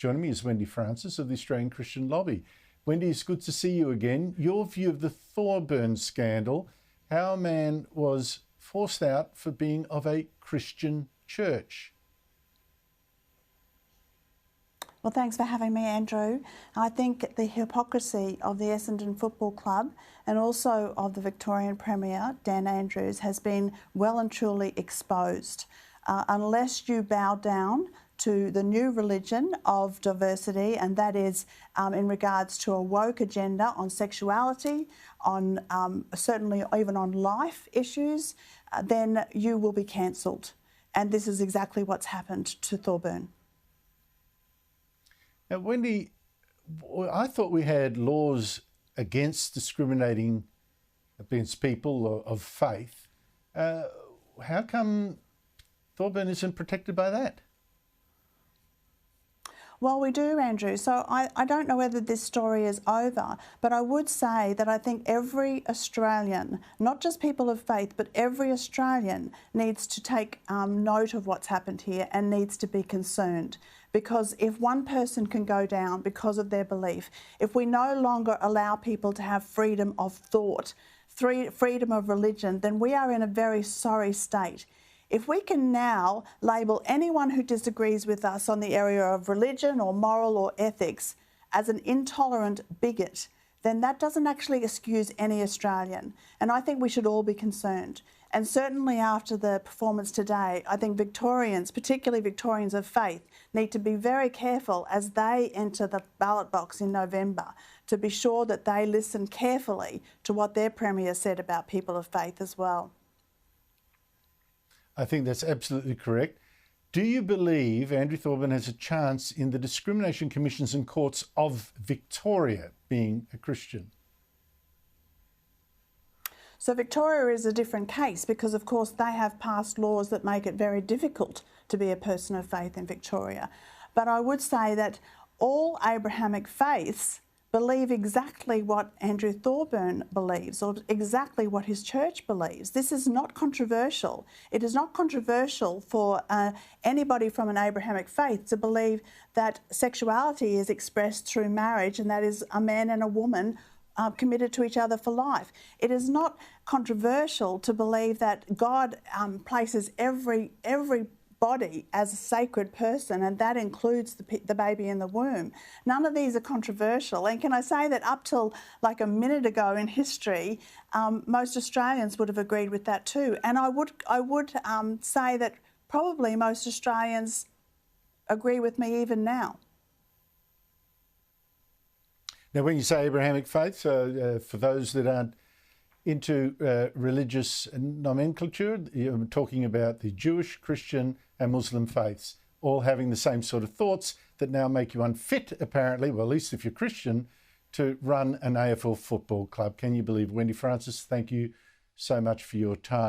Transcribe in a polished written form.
Joining me is Wendy Francis of the Australian Christian Lobby. Wendy, it's good to see you again. Your view of the Thorburn scandal, how a man was forced out for being of a Christian church. Well, thanks for having me, Andrew. I think the hypocrisy of the Essendon Football Club and also of the Victorian Premier, Dan Andrews, has been well and truly exposed. Unless you bow down to the new religion of diversity, and that is in regards to a woke agenda on sexuality, on certainly even on life issues, then you will be cancelled. And this is exactly what's happened to Thorburn. Now, Wendy, I thought we had laws against discriminating against people of faith. How come Thorburn isn't protected by that? Well, we do, Andrew. So I don't know whether this story is over, but I would say that I think every Australian, not just people of faith, but every Australian needs to take note of what's happened here and needs to be concerned. Because if one person can go down because of their belief, if we no longer allow people to have freedom of thought, freedom of religion, then we are in a very sorry state. If we can now label anyone who disagrees with us on the area of religion or moral or ethics as an intolerant bigot, then that doesn't actually excuse any Australian. And I think we should all be concerned. And certainly after the performance today, I think Victorians, particularly Victorians of faith, need to be very careful as they enter the ballot box in November to be sure that they listen carefully to what their Premier said about people of faith as well. I think that's absolutely correct. Do you believe Andrew Thorburn has a chance in the discrimination commissions and courts of Victoria, being a Christian? So Victoria is a different case because, of course, they have passed laws that make it very difficult to be a person of faith in Victoria. But I would say that all Abrahamic faiths believe exactly what Andrew Thorburn believes or exactly what his church believes. This is not controversial. It is not controversial for anybody from an Abrahamic faith to believe that sexuality is expressed through marriage and that is a man and a woman committed to each other for life. It is not controversial to believe that God places every body as a sacred person, and that includes the baby in the womb. None of these are controversial. And can I say that up till like a minute ago in history, most Australians would have agreed with that too. And I would say that probably most Australians agree with me even now. Now, when you say Abrahamic faith, for those that aren't into religious nomenclature, you're talking about the Jewish, Christian and Muslim faiths, all having the same sort of thoughts that now make you unfit, apparently, well, at least if you're Christian, to run an AFL football club. Can you believe? Wendy Francis, thank you so much for your time.